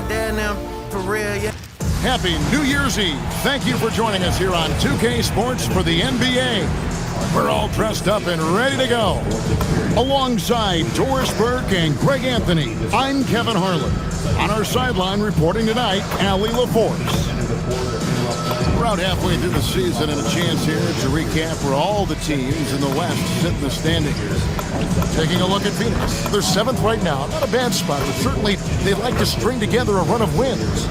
my dad now, for real, yeah. Happy New Year's Eve. Thank you for joining us here on 2K Sports for the NBA. We're all dressed up and ready to go. Alongside Doris Burke and Greg Anthony, I'm Kevin Harlan. On our sideline reporting tonight, Allie LaForce. We're out halfway through the season and a chance here to recap where all the teams in the West sit in the standings. Taking a look at Phoenix. They're 7th right now. Not a bad spot, but certainly they'd like to string together a run of wins.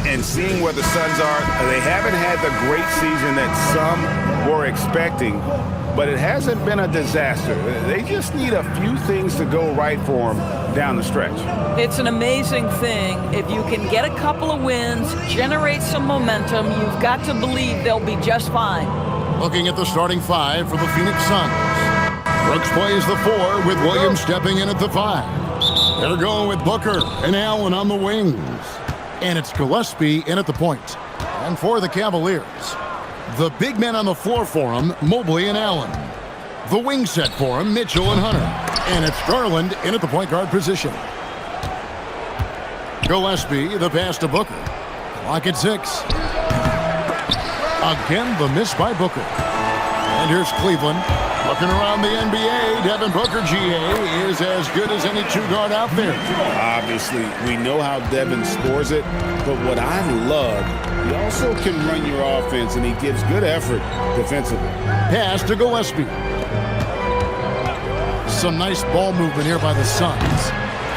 And seeing where the Suns are, they haven't had the great season that some were expecting, but it hasn't been a disaster. They just need a few things to go right for them down the stretch. It's an amazing thing. If you can get a couple of wins, generate some momentum, you've got to believe they'll be just fine. Looking at the starting 5 for the Phoenix Suns. Brooks plays the 4 with Williams stepping in at the 5. They're going with Booker and Allen on the wings. And it's Gillespie in at the point. And for the Cavaliers, the big men on the floor for him, Mobley and Allen. The wing set for him, Mitchell and Hunter. And it's Garland in at the point guard position. Gillespie, the pass to Booker. Clock at 6. Again, the miss by Booker. And here's Cleveland. Looking around the NBA, Devin Booker, GA, is as good as any two-guard out there. Obviously, we know how Devin scores it, but what I love, he also can run your offense, and he gives good effort defensively. Pass to Gillespie. Some nice ball movement here by the Suns.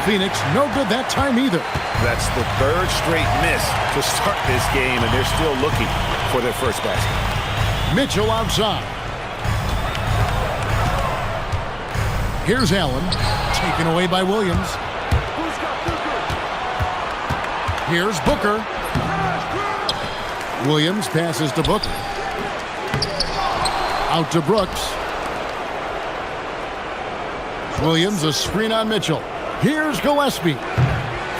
Phoenix, no good that time either. That's the 3rd straight miss to start this game, and they're still looking for their first basket. Mitchell outside. Here's Allen, taken away by Williams. Here's Booker. Williams passes to Booker. Out to Brooks. Williams, a screen on Mitchell. Here's Gillespie.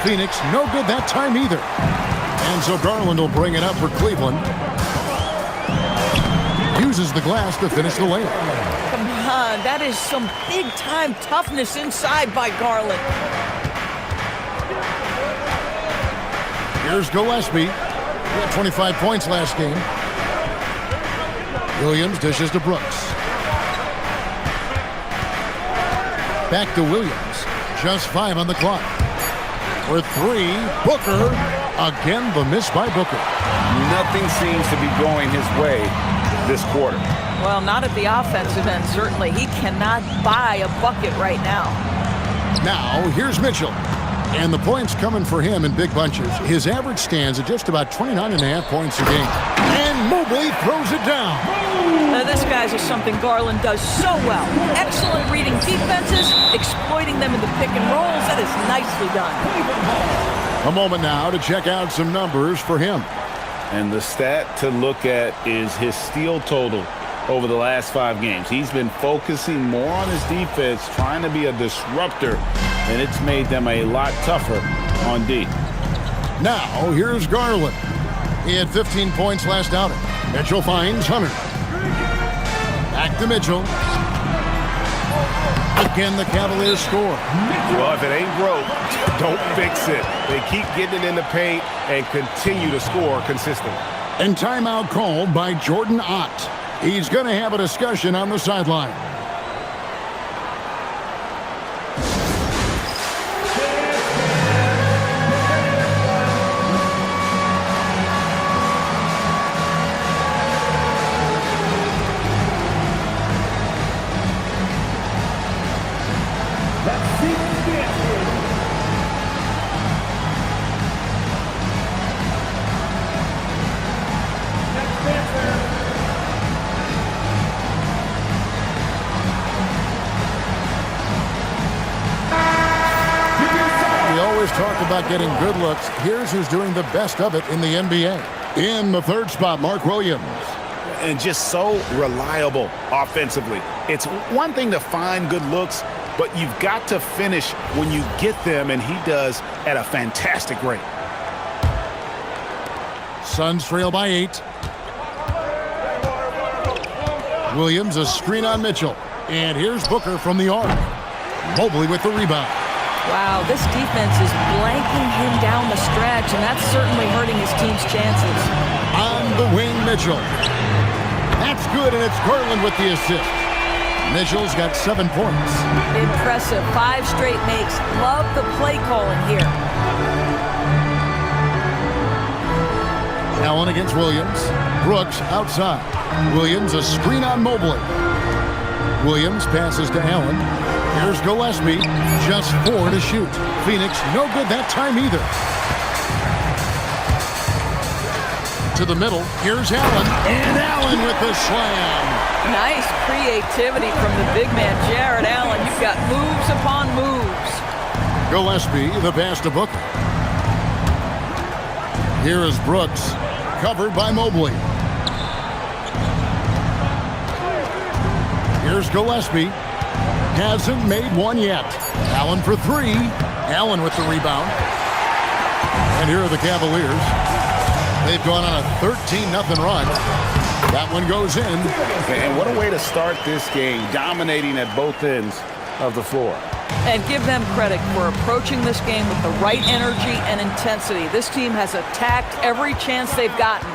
Phoenix, no good that time either. And so Garland will bring it up for Cleveland. Uses the glass to finish the layup. That is some big-time toughness inside by Garland. Here's Gillespie. He had 25 points last game. Williams dishes to Brooks. Back to Williams. Just 5 on the clock. For 3, Booker. Again, the miss by Booker. Nothing seems to be going his way this quarter. Well, not at the offensive end, certainly. He cannot buy a bucket right now. Now, here's Mitchell. And the points coming for him in big bunches. His average stands at just about 29.5 points a game. And Mobley throws it down. Now, this guy's is something Garland does so well. Excellent reading defenses, exploiting them in the pick and rolls. That is nicely done. A moment now to check out some numbers for him. And the stat to look at is his steal total over the last 5 games. He's been focusing more on his defense, trying to be a disruptor, and it's made them a lot tougher on D. Now, here's Garland. He had 15 points last outing. Mitchell finds Hunter. Back to Mitchell. Again, the Cavaliers score. Well, if it ain't broke, don't fix it. They keep getting it in the paint and continue to score consistently. And timeout called by Jordan Ott. He's going to have a discussion on the sideline. Talk about getting good looks. Here's who's doing the best of it in the NBA. In the 3rd spot, Mark Williams. And just so reliable offensively. It's one thing to find good looks, but you've got to finish when you get them, and he does at a fantastic rate. Suns trail by 8. Williams, a screen on Mitchell. And here's Booker from the arc. Mobley with the rebound. Wow, this defense is blanking him down the stretch, and that's certainly hurting his team's chances. On the wing, Mitchell. That's good, and it's Garland with the assist. Mitchell's got 7 points. Impressive. 5 straight makes. Love the play calling here. Allen against Williams. Brooks outside. Williams a screen on Mobley. Williams passes to Allen. Here's Gillespie. Just 4 to shoot. Phoenix no good that time either. To the middle. Here's Allen. And Allen with the slam. Nice creativity from the big man, Jared Allen. You've got moves upon moves. Gillespie, the pass to Booker. Here is Brooks, covered by Mobley. Here's Gillespie. Hasn't made one yet. Allen for 3. Allen with the rebound. And here are the Cavaliers. They've gone on a 13-0 run. That one goes in. And what a way to start this game, dominating at both ends of the floor. And give them credit for approaching this game with the right energy and intensity. This team has attacked every chance they've gotten.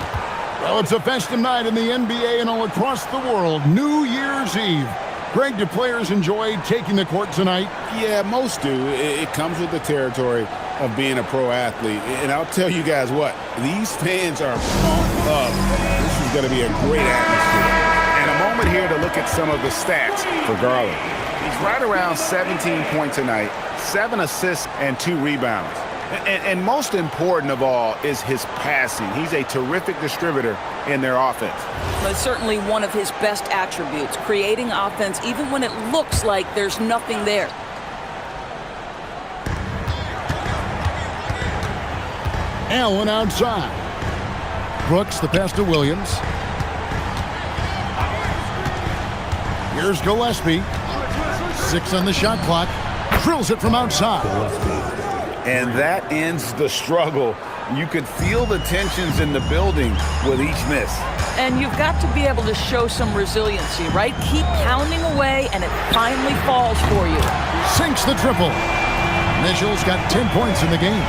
Well, it's a festive night in the NBA and all across the world. New Year's Eve. Greg, do players enjoy taking the court tonight? Yeah, most do. It comes with the territory of being a pro athlete. And I'll tell you guys what, these fans are pumped up. This is going to be a great atmosphere. And a moment here to look at some of the stats for Garland. He's right around 17 points tonight, 7 assists and 2 rebounds. And most important of all is his passing. He's a terrific distributor in their offense. But it's certainly one of his best attributes, creating offense even when it looks like there's nothing there. Allen outside. Brooks, the pass to Williams. Here's Gillespie. 6 on the shot clock. Drills it from outside. And that ends the struggle. You could feel the tensions in the building with each miss. And you've got to be able to show some resiliency, right? Keep pounding away, and it finally falls for you. Sinks the triple. Mitchell's got 10 points in the game.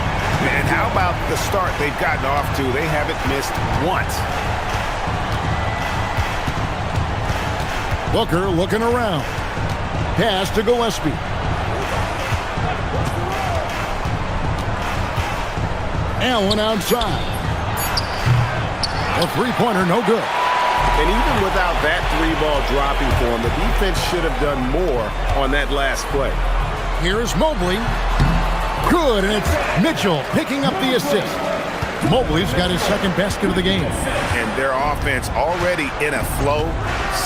And how about the start they've gotten off to? They haven't missed once. Booker looking around. Pass to Gillespie. Allen outside. A three-pointer, no good. And even without that 3-ball dropping for him, the defense should have done more on that last play. Here's Mobley. Good, and it's Mitchell picking up the assist. Mobley's got his second basket of the game. And their offense already in a flow.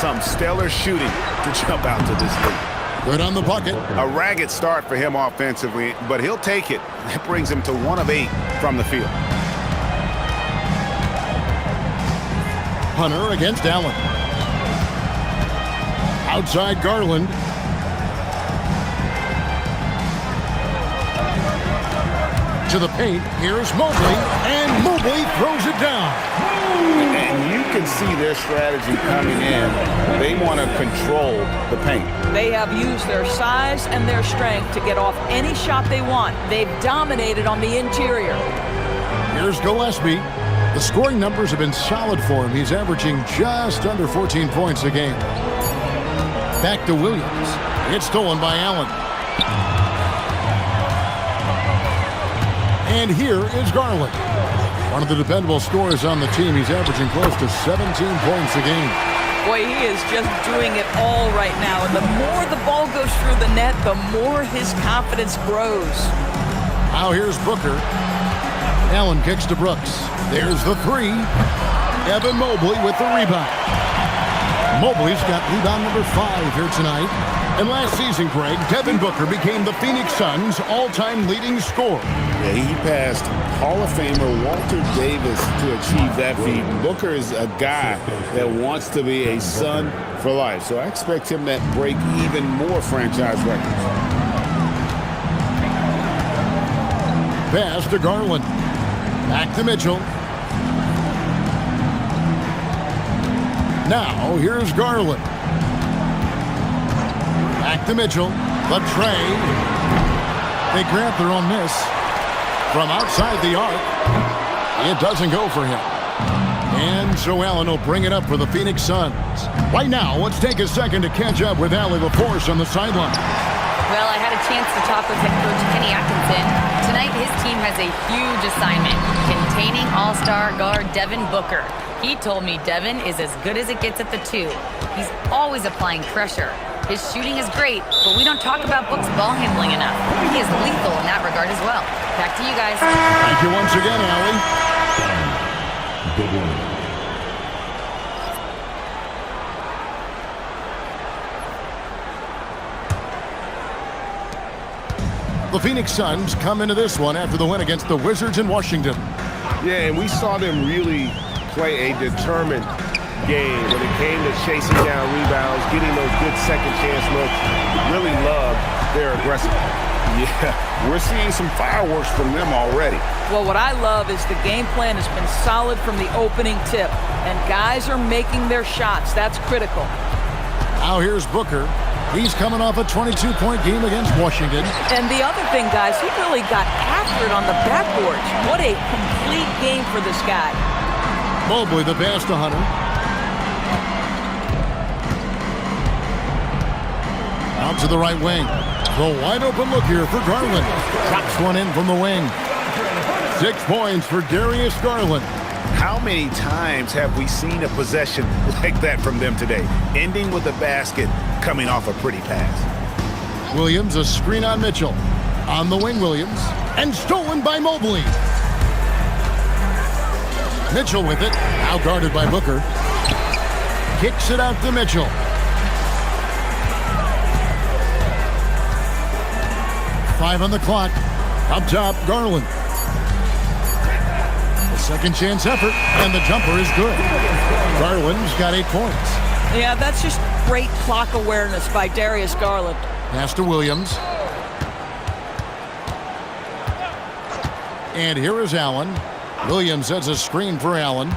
Some stellar shooting to jump out to this lead. Good on the bucket. A ragged start for him offensively, but he'll take it. That brings him to 1 of 8 from the field. Hunter against Allen. Outside Garland. To the paint. Here's Mobley. And Mobley throws it down. And you can see their strategy coming in. They want to control the paint. They have used their size and their strength to get off any shot they want. They've dominated on the interior. Here's Gillespie. The scoring numbers have been solid for him. He's averaging just under 14 points a game. Back to Williams. It's stolen by Allen. And here is Garland. One of the dependable scorers on the team. He's averaging close to 17 points a game. Boy, he is just doing it all right now. And the more the ball goes through the net, the more his confidence grows. Now here's Booker. Allen kicks to Brooks. There's the 3. Evan Mobley with the rebound. Mobley's got rebound number 5 here tonight. And last season, Greg, Devin Booker became the Phoenix Suns' all-time leading scorer. Yeah, he passed Hall of Famer Walter Davis to achieve that feat. Booker is a guy that wants to be a Sun for life. So I expect him to break even more franchise records. Pass to Garland. Back to Mitchell. Now, here's Garland. Back to Mitchell. The tray. They grant their own miss. From outside the arc, it doesn't go for him. And so Allen will bring it up for the Phoenix Suns. Right now, let's take a second to catch up with Allie LaForce on the sideline. Well, I had a chance to talk with head coach Kenny Atkinson. Tonight, his team has a huge assignment, containing all-star guard Devin Booker. He told me Devin is as good as it gets at the 2. He's always applying pressure. His shooting is great, but we don't talk about Book's ball handling enough. He is lethal in that regard as well. Back to you guys. Thank you once again, Allie. The Phoenix Suns come into this one after the win against the Wizards in Washington. Yeah, and we saw them really play a determined game when it came to chasing down rebounds, getting those good second chance looks. Really loved their aggressiveness. Yeah, we're seeing some fireworks from them already. Well, what I love is the game plan has been solid from the opening tip, and guys are making their shots. That's critical. Now here's Booker. He's coming off a 22-point game against Washington. And the other thing, guys, he really got after it on the backboards. What a complete game for this guy. Mobley the pass to Hunter. Out to the right wing. The wide open look here for Garland. Drops one in from the wing. 6 points for Darius Garland. How many times have we seen a possession like that from them today? Ending with a basket, coming off a pretty pass. Williams, a screen on Mitchell. On the wing, Williams. And stolen by Mobley. Mitchell with it. Now guarded by Booker. Kicks it out to Mitchell. Five on the clock. Up top, Garland. The second chance effort, and the jumper is good. Garland's got 8 points. Yeah, that's just great clock awareness by Darius Garland. Pass to Williams. And here is Allen. Williams has a screen for Allen.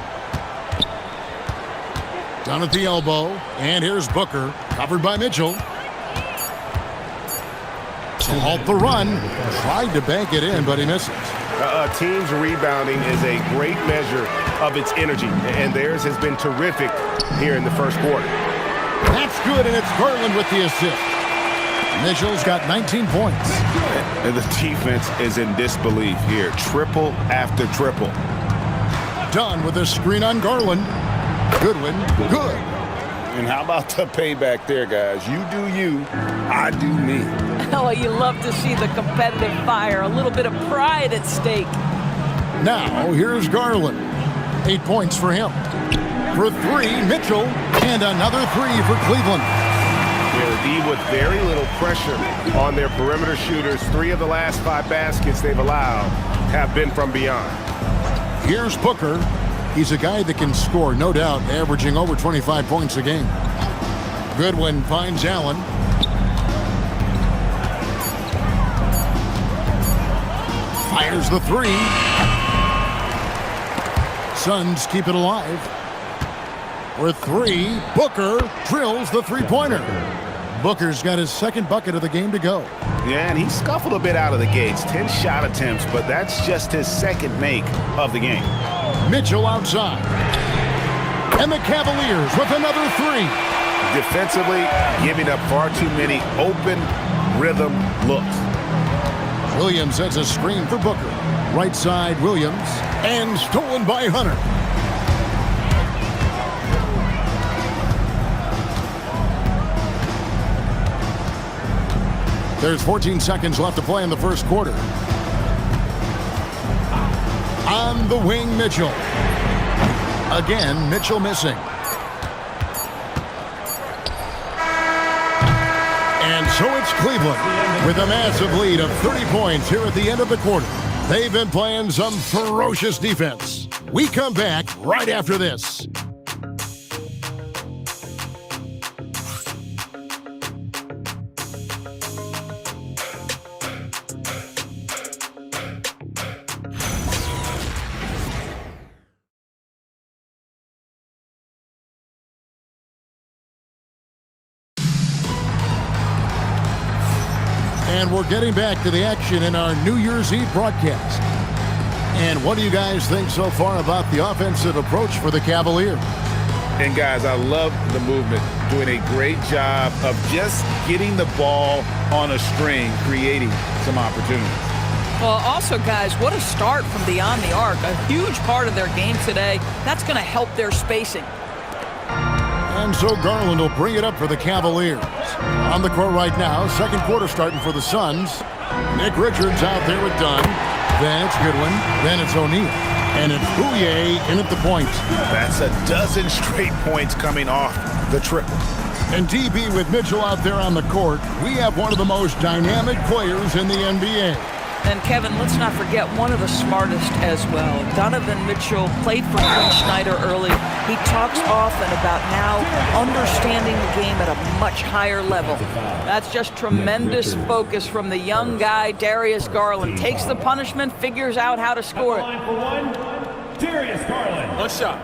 Down at the elbow. And here's Booker, covered by Mitchell. To halt the run. Tried to bank it in, but he misses. A team's rebounding is a great measure of its energy, and theirs has been terrific here in the first quarter. That's good, and it's Garland with the assist. Mitchell's got 19 points. And the defense is in disbelief here. Triple after triple. Done with a screen on Garland. Goodwin, good. And how about the payback there, guys? You do you, I do me. Oh, you love to see the competitive fire. A little bit of pride at stake. Now, here's Garland. 8 points for him. For 3, Mitchell. And another 3 for Cleveland. Yeah, the D with very little pressure on their perimeter shooters. 3 of the last 5 baskets they've allowed have been from beyond. Here's Booker. He's a guy that can score, no doubt, averaging over 25 points a game. Goodwin finds Allen. Fires the 3. Suns keep it alive. For 3, Booker drills the three-pointer. Booker's got his second bucket of the game to go. Yeah, and he scuffled a bit out of the gates. 10 shot attempts, but that's just his second make of the game. Mitchell outside. And the Cavaliers with another 3. Defensively, giving up far too many open rhythm looks. Williams has a screen for Booker. Right side, Williams. And stolen by Hunter. There's 14 seconds left to play in the first quarter. On the wing, Mitchell. Again, Mitchell missing. And so it's Cleveland with a massive lead of 30 points here at the end of the quarter. They've been playing some ferocious defense. We come back right after this. And And we're getting back to the action in our New Year's Eve broadcast. And what do you guys think so far about the offensive approach for the Cavaliers? And guys, I love the movement. Doing a great job of just getting the ball on a string, creating some opportunities. Well, also, guys, what a start from beyond the arc. A huge part of their game today. That's going to help their spacing. And so Garland will bring it up for the Cavaliers. On the court right now, second quarter starting for the Suns. Nick Richards out there with Dunn. Then it's Goodwin. Then it's O'Neal. And it's Bouye in at the point. That's a dozen straight points coming off the triple. And DB with Mitchell out there on the court, we have one of the most dynamic players in the NBA. And Kevin, let's not forget one of the smartest as well. Donovan Mitchell played for Quinn Snyder early. He talks often about now understanding the game at a much higher level. That's just tremendous focus from the young guy, Darius Garland. Takes the punishment, figures out how to score it. Darius Garland. One shot.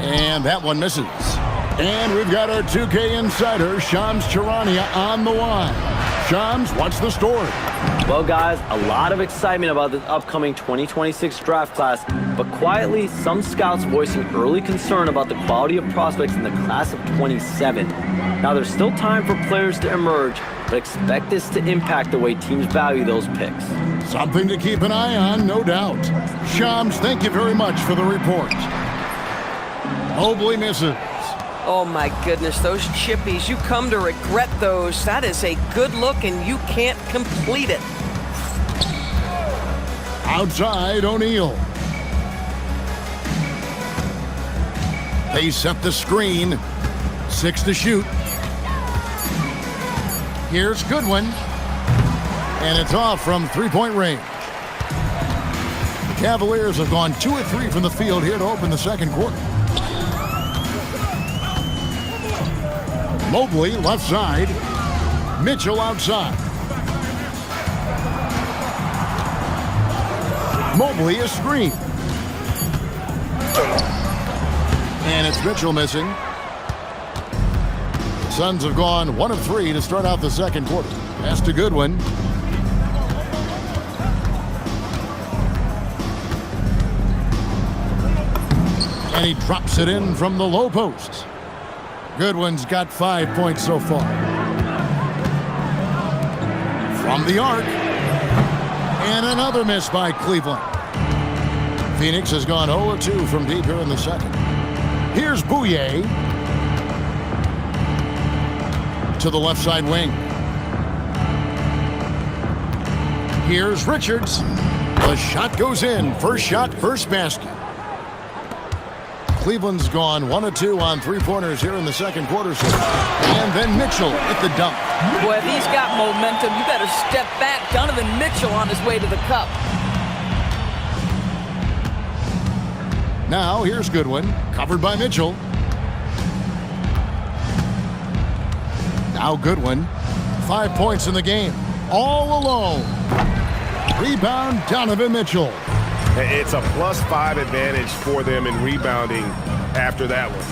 And that one misses. And we've got our 2K insider, Shams Charania, on the line. Shams, what's the story? Well, guys, a lot of excitement about the upcoming 2026 draft class, but quietly, some scouts voicing early concern about the quality of prospects in the class of 27. Now, there's still time for players to emerge, but expect this to impact the way teams value those picks. Something to keep an eye on, no doubt. Shams, thank you very much for the report. Mobley misses. Oh my goodness, those chippies, you come to regret those. That is a good look and you can't complete it. Outside, O'Neal. They set the screen. 6 to shoot. Here's Goodwin. And it's off from three-point range. The Cavaliers have gone 2 of 3 from the field here to open the second quarter. Mobley, left side. Mitchell outside. Mobley a screen. And it's Mitchell missing. The Suns have gone 1 of 3 to start out the second quarter. Pass to Goodwin. And he drops it in from the low post. Goodwin's got 5 points so far. From the arc. And another miss by Cleveland. Phoenix has gone 0-2 from deep here in the second. Here's Bouye. To the left side wing. Here's Richards. The shot goes in. First shot, first basket. Cleveland's gone 1 of 2 on three-pointers here in the second quarter. And then Mitchell at the dunk. Boy, if he's got momentum, you better step back. Donovan Mitchell on his way to the cup. Now here's Goodwin, covered by Mitchell. Now Goodwin, 5 points in the game, all alone. Rebound, Donovan Mitchell. It's a +5 advantage for them in rebounding after that one.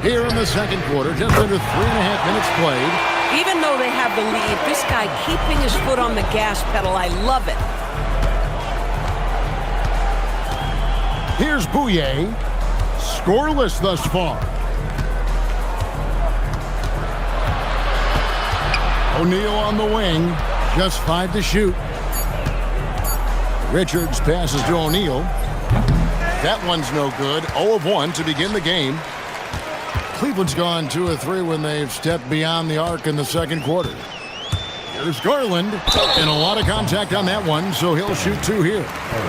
Here in the second quarter, just under 3.5 minutes played. Even though they have the lead, this guy keeping his foot on the gas pedal, I love it. Here's Bouye, scoreless thus far. O'Neal on the wing, just 5 to shoot. Richards passes to O'Neal. That one's no good. 0 of 1 to begin the game. Cleveland's gone 2 of 3 when they've stepped beyond the arc in the second quarter. Here's Garland, and a lot of contact on that one, so he'll shoot 2 here.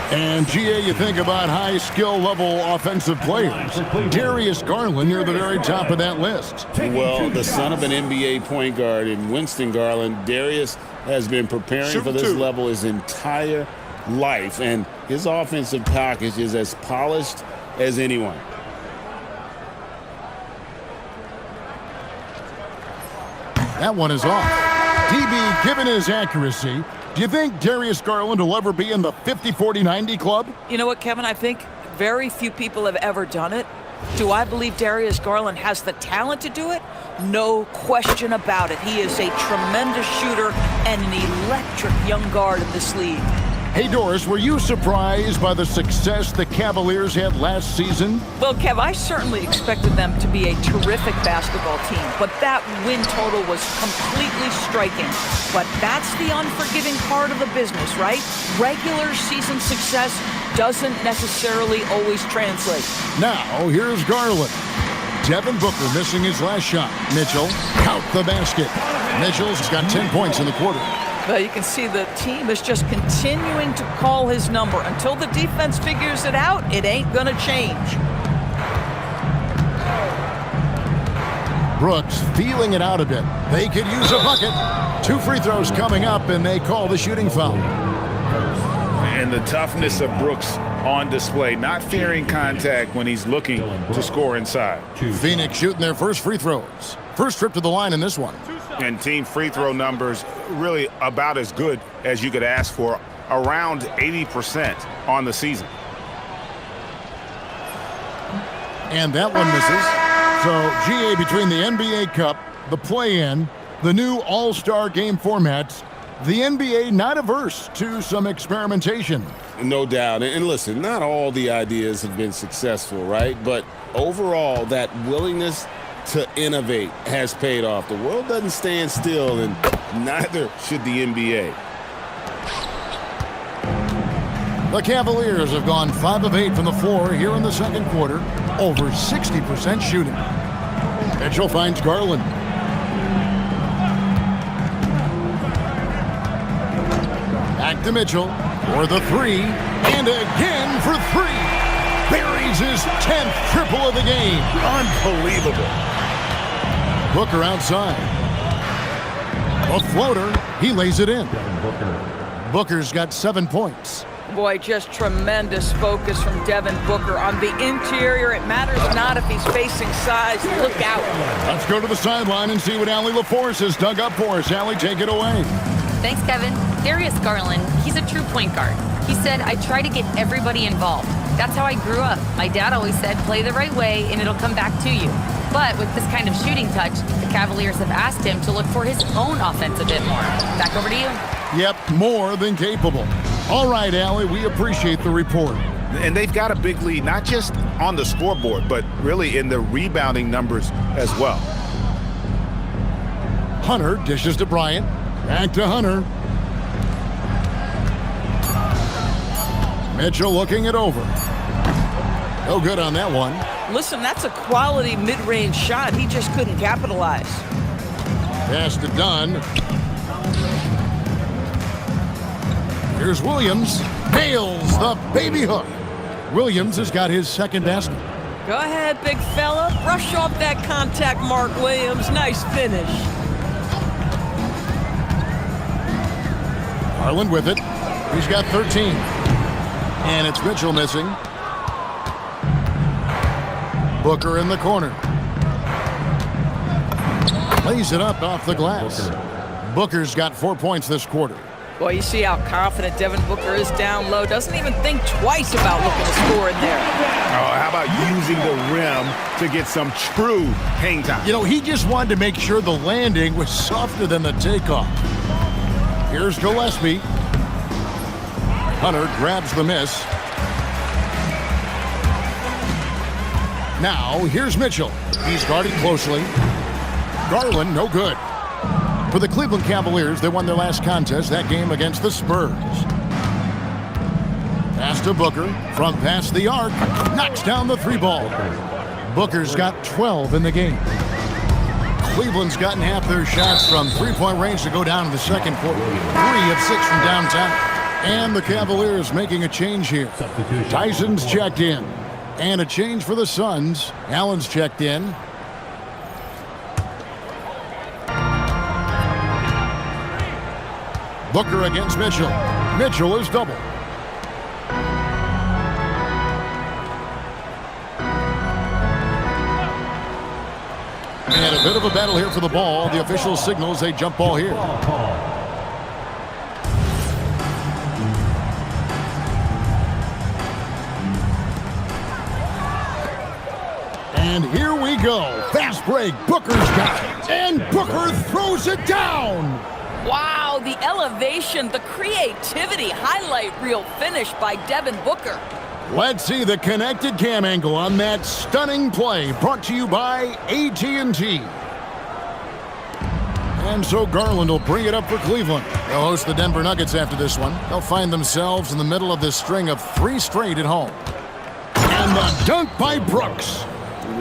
And, GA, you think about high skill level offensive players. Darius Garland near the very top of that list. Well, the son of an NBA point guard in Winston Garland, Darius has been preparing for this level his entire life, and his offensive package is as polished as anyone. That one is off. DB, given his accuracy, do you think Darius Garland will ever be in the 50-40-90 club? You know what, Kevin? I think very few people have ever done it. Do I believe Darius Garland has the talent to do it? No question about it. He is a tremendous shooter and an electric young guard in this league. Hey, Doris, were you surprised by the success the Cavaliers had last season? Well, Kev, I certainly expected them to be a terrific basketball team, but that win total was completely striking. But that's the unforgiving part of the business, right? Regular season success doesn't necessarily always translate. Now, here's Garland. Devin Booker missing his last shot. Mitchell, count the basket. Mitchell's got 10 points in the quarter. Well, you can see the team is just continuing to call his number. Until the defense figures it out, it ain't gonna change. Brooks feeling it out a bit. They could use a bucket. 2 free throws coming up, and they call the shooting foul. And the toughness of Brooks on display, not fearing contact when he's looking to score inside. Phoenix shooting their first free throws. First trip to the line in this one. And team free throw numbers really about as good as you could ask for, around 80% on the season. And that one misses. So, GA, between the NBA Cup, the play-in, the new All-Star game formats, the NBA not averse to some experimentation. No doubt. And listen, not all the ideas have been successful, right? But overall, that willingness to innovate has paid off. The world doesn't stand still, and neither should the NBA. The Cavaliers have gone 5 of 8 from the floor here in the second quarter, over 60% shooting. Mitchell finds Garland. Back to Mitchell for the 3, and again for 3. Buries his 10th triple of the game. Unbelievable. Booker outside. A floater. He lays it in. Booker's got 7 points. Boy, just tremendous focus from Devin Booker on the interior. It matters not if he's facing size. Look out. Let's go to the sideline and see what Allie LaForce has dug up for us. Allie, take it away. Thanks, Kevin. Darius Garland, he's a true point guard. He said, I try to get everybody involved. That's how I grew up. My dad always said, play the right way and it'll come back to you. But with this kind of shooting touch, the Cavaliers have asked him to look for his own offense a bit more. Back over to you. Yep, more than capable. All right, Allie, we appreciate the report. And they've got a big lead, not just on the scoreboard, but really in the rebounding numbers as well. Hunter dishes to Bryant. Back to Hunter. Mitchell looking it over. No good on that one. Listen, that's a quality mid-range shot. He just couldn't capitalize. Pass to Dunn. Here's Williams. Nails the baby hook. Williams has got his second basket. Go ahead, big fella. Brush off that contact, Mark Williams. Nice finish. Garland with it. He's got 13. And it's Mitchell missing. Booker in the corner. Lays it up off the glass. Booker's got 4 points this quarter. Boy, you see how confident Devin Booker is down low. Doesn't even think twice about looking to score in there. Oh, how about using the rim to get some true hang time? You know, he just wanted to make sure the landing was softer than the takeoff. Here's Gillespie. Hunter grabs the miss. Now, here's Mitchell. He's guarded closely. Garland, no good. For the Cleveland Cavaliers, they won their last contest, that game against the Spurs. Pass to Booker, front past the arc, knocks down the 3-ball. Booker's got 12 in the game. Cleveland's gotten half their shots from three-point range to go down in the second quarter. 3 of 6 from downtown. And the Cavaliers making a change here. Tyson's checked in. And a change for the Suns. Allen's checked in. Booker against Mitchell. Mitchell is double. And a bit of a battle here for the ball. The official signals a jump ball here. And here we go. Fast break. Booker's got it. And Booker throws it down. Wow, the elevation, the creativity, highlight reel finish by Devin Booker. Let's see the connected cam angle on that stunning play, brought to you by AT&T. And so Garland will bring it up for Cleveland. They'll host the Denver Nuggets after this one. They'll find themselves in the middle of this string of 3 straight at home. And the dunk by Brooks.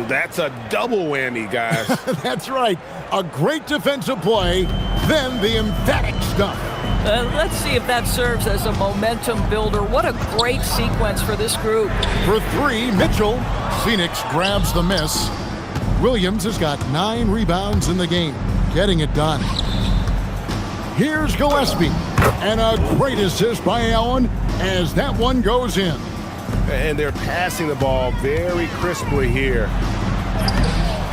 That's a double whammy, guys. That's right. A great defensive play, then the emphatic stuff. Let's see if that serves as a momentum builder. What a great sequence for this group. For 3, Mitchell. Phoenix grabs the miss. Williams has got 9 rebounds in the game, getting it done. Here's Gillespie. And a great assist by Allen as that one goes in. And they're passing the ball very crisply here.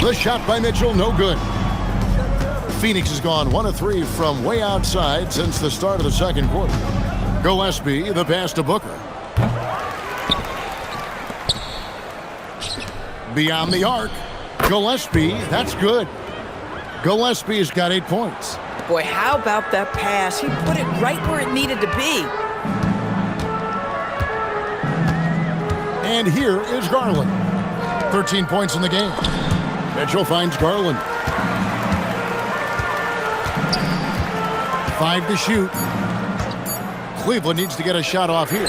The shot by Mitchell, no good. Phoenix has gone 1 of 3 from way outside since the start of the second quarter. Gillespie, the pass to Booker. Beyond the arc. Gillespie, that's good. Gillespie's got 8 points. Boy, how about that pass? He put it right where it needed to be. And here is Garland. 13 points in the game. Mitchell finds Garland. 5 to shoot. Cleveland needs to get a shot off here.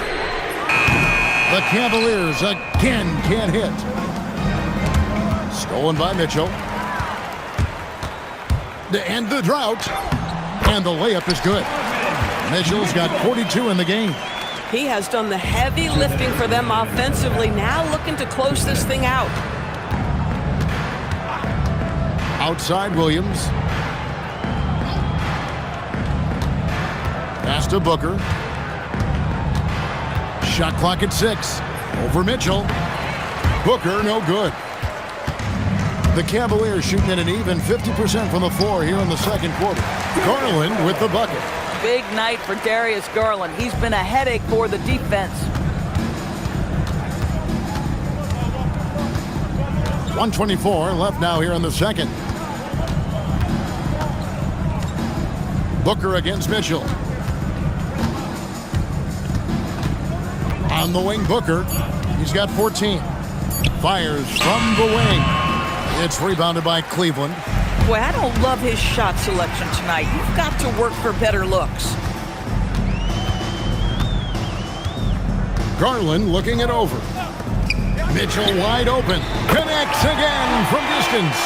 The Cavaliers again can't hit. Stolen by Mitchell. To end the drought. And the layup is good. Mitchell's got 42 in the game. He has done the heavy lifting for them offensively, now looking to close this thing out. Outside Williams. Pass to Booker. Shot clock at 6. Over Mitchell. Booker, no good. The Cavaliers shooting at an even 50% from the floor here in the second quarter. Garland with the bucket. Big night for Darius Garland. He's been a headache for the defense. 1:24 left now here in the second. Booker against Mitchell. On the wing, Booker. He's got 14. Fires from the wing. It's rebounded by Cleveland. Boy, I don't love his shot selection tonight. You've got to work for better looks. Garland looking it over. Mitchell wide open. Connects again from distance.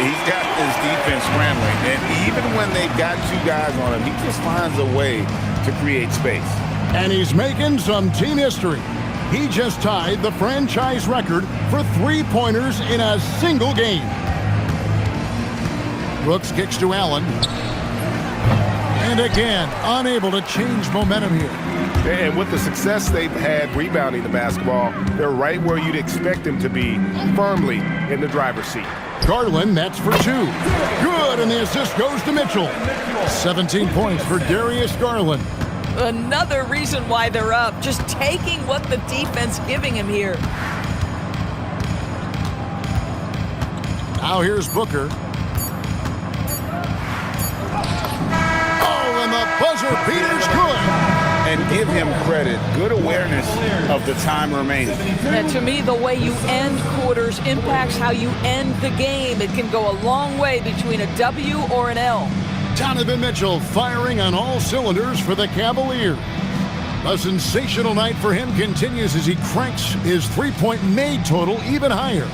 He's got his defense scrambling, and even when they've got 2 guys on him, he just finds a way to create space. And he's making some team history. He just tied the franchise record for 3-pointers in a single game. Brooks kicks to Allen. And again, unable to change momentum here. And with the success they've had rebounding the basketball, they're right where you'd expect them to be, firmly in the driver's seat. Garland, that's for 2. Good, and the assist goes to Mitchell. 17 points for Darius Garland. Another reason why they're up, just taking what the defense giving him here. Now here's Booker. Oh, and the buzzer beater's good. And give him credit. Good awareness of the time remaining. And to me, the way you end quarters impacts how you end the game. It can go a long way between a W or an L. Donovan Mitchell firing on all cylinders for the Cavaliers. A sensational night for him continues as he cranks his 3-point made total even higher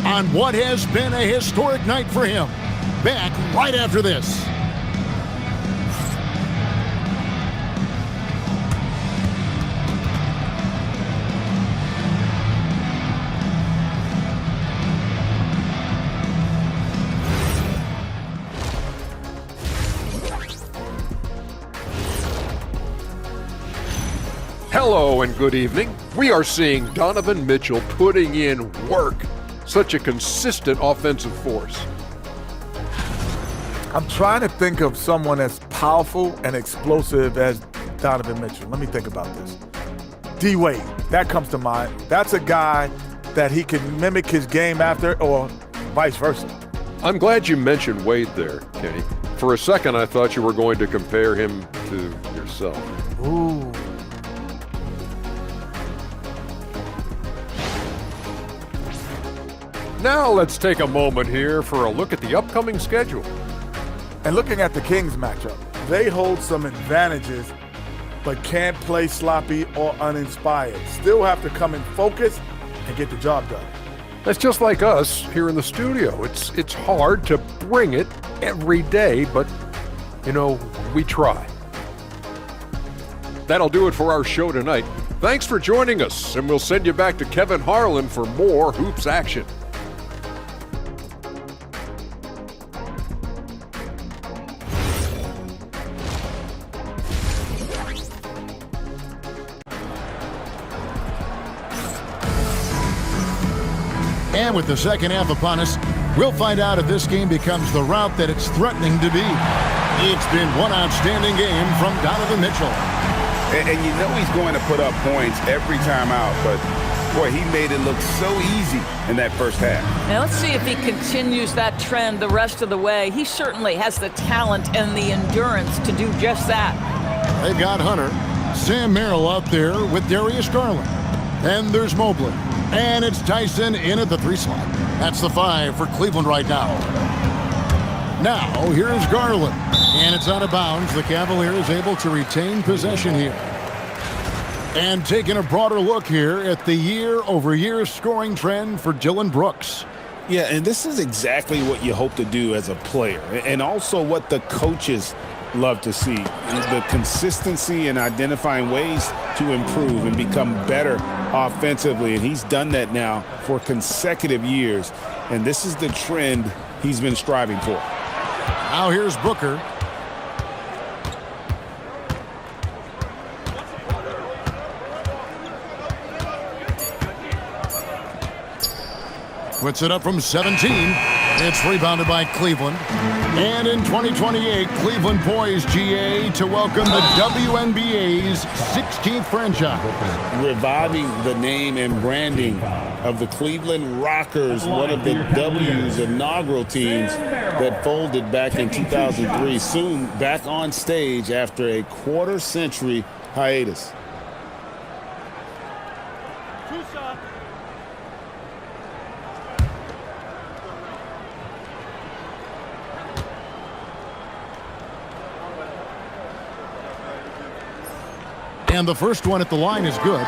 on what has been a historic night for him. Back right after this. Hello and good evening. We are seeing Donovan Mitchell putting in work. Such a consistent offensive force. I'm trying to think of someone as powerful and explosive as Donovan Mitchell. Let me think about this. D-Wade, that comes to mind. That's a guy that he can mimic his game after, or vice versa. I'm glad you mentioned Wade there, Kenny. For a second, I thought you were going to compare him to yourself. Ooh. Now let's take a moment here for a look at the upcoming schedule. And looking at the Kings matchup, they hold some advantages, but can't play sloppy or uninspired. Still have to come in focus and get the job done. That's just like us here in the studio. It's hard to bring it every day, but, you know, we try. That'll do it for our show tonight. Thanks for joining us, and we'll send you back to Kevin Harlan for more Hoops action. And with the second half upon us, we'll find out if this game becomes the route that it's threatening to be. It's been one outstanding game from Donovan Mitchell. And you know he's going to put up points every time out, but boy, he made it look so easy in that first half. Now let's see if he continues that trend the rest of the way. He certainly has the talent and the endurance to do just that. They've got Hunter, Sam Merrill out there with Darius Garland. And there's Mobley. And it's Tyson in at the 3 slot. That's the 5 for Cleveland right now. Now, here's Garland. And it's out of bounds. The Cavaliers able to retain possession here. And taking a broader look here at the year-over-year scoring trend for Dillon Brooks. Yeah, and this is exactly what you hope to do as a player. And also what the coaches love to see. The consistency in identifying ways to improve and become better offensively. And he's done that now for consecutive years. And this is the trend he's been striving for. Now here's Booker. Puts it up from 17. It's rebounded by Cleveland. And in 2028, Cleveland poised, GA, to welcome the WNBA's 16th franchise. Reviving the name and branding of the Cleveland Rockers, one of the W's inaugural teams that folded back in 2003. Soon back on stage after a quarter-century hiatus. And the first one at the line is good.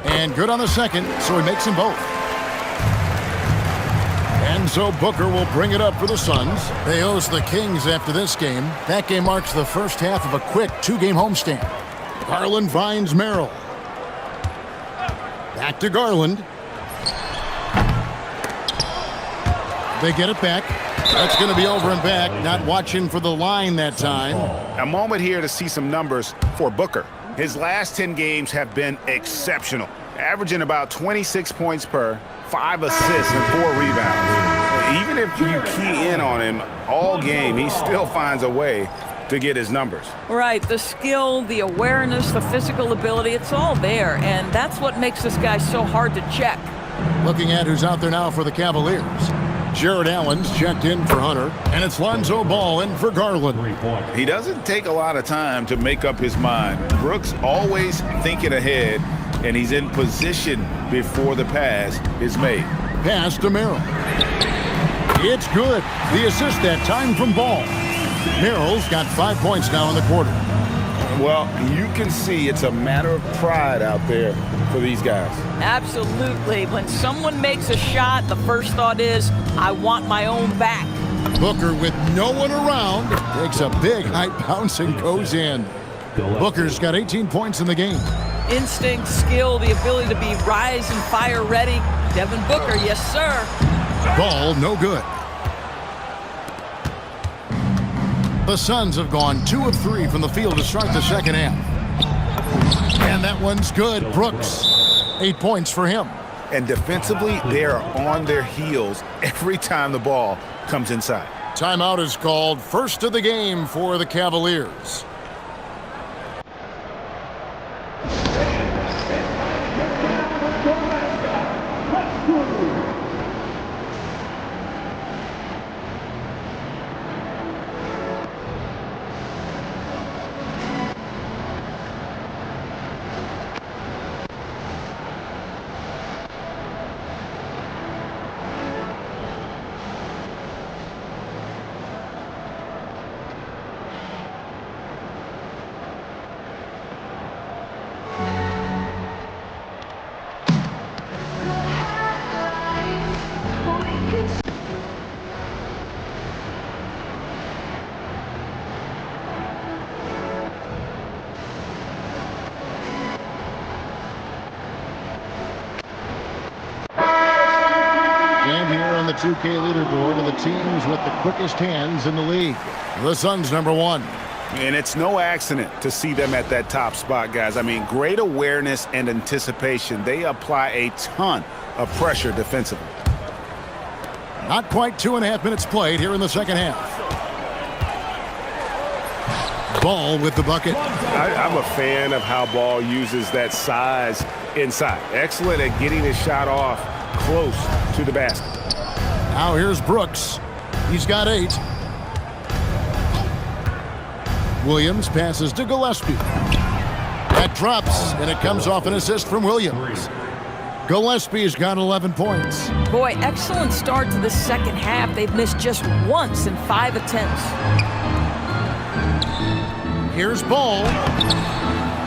And good on the second, so he makes them both. And so Booker will bring it up for the Suns. They host the Kings after this game. That game marks the first half of a quick 2-game homestand. Garland finds Merrill. Back to Garland. They get it back. That's going to be over and back. Not watching for the line that time. A moment here to see some numbers for Booker. His last 10 games have been exceptional, averaging about 26 points per, 5 assists and 4 rebounds. Even if you key in on him all game, he still finds a way to get his numbers. Right, the skill, the awareness, the physical ability, it's all there, and that's what makes this guy so hard to check. Looking at who's out there now for the Cavaliers. Jared Allen's checked in for Hunter, and it's Lonzo Ball in for Garland. He doesn't take a lot of time to make up his mind. Brooks always thinking ahead, and he's in position before the pass is made. Pass to Merrill. It's good. The assist that time from Ball. Merrill's got 5 points now in the quarter. Well, you can see it's a matter of pride out there for these guys. Absolutely. When someone makes a shot, the first thought is, I want my own back. Booker with no one around takes a big high bounce and goes in. Booker's got 18 points in the game. Instinct, skill, the ability to be rise and fire ready. Devin Booker, yes, sir. Ball, no good. The Suns have gone 2 of 3 from the field to start the second half. And that one's good. Brooks, 8 points for him. And defensively, they are on their heels every time the ball comes inside. Timeout is called. First of the game for the Cavaliers. And here on the 2K leaderboard are the teams with the quickest hands in the league. The Suns number 1. And it's no accident to see them at that top spot, guys. I mean, great awareness and anticipation. They apply a ton of pressure defensively. Not quite 2.5 minutes played here in the second half. Ball with the bucket. I'm a fan of how Ball uses that size inside. Excellent at getting his shot off close to the basket. Now here's Brooks. He's got 8. Williams passes to Gillespie. That drops, and it comes off an assist from Williams. Gillespie's got 11 points. Boy, excellent start to the second half. They've missed just once in 5 attempts. Here's Ball.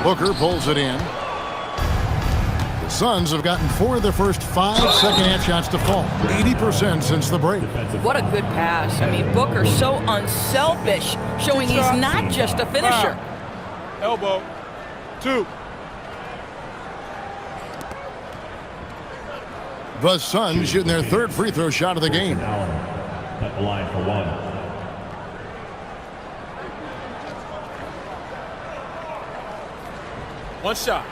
Booker pulls it in. The Suns have gotten 4 of their first 5 second-half shots to fall. 80% since the break. What a good pass. I mean, Booker's so unselfish, showing he's not just a finisher. Elbow. 2. The Suns shooting their 3rd free throw shot of the game. At the line for 1. One shot.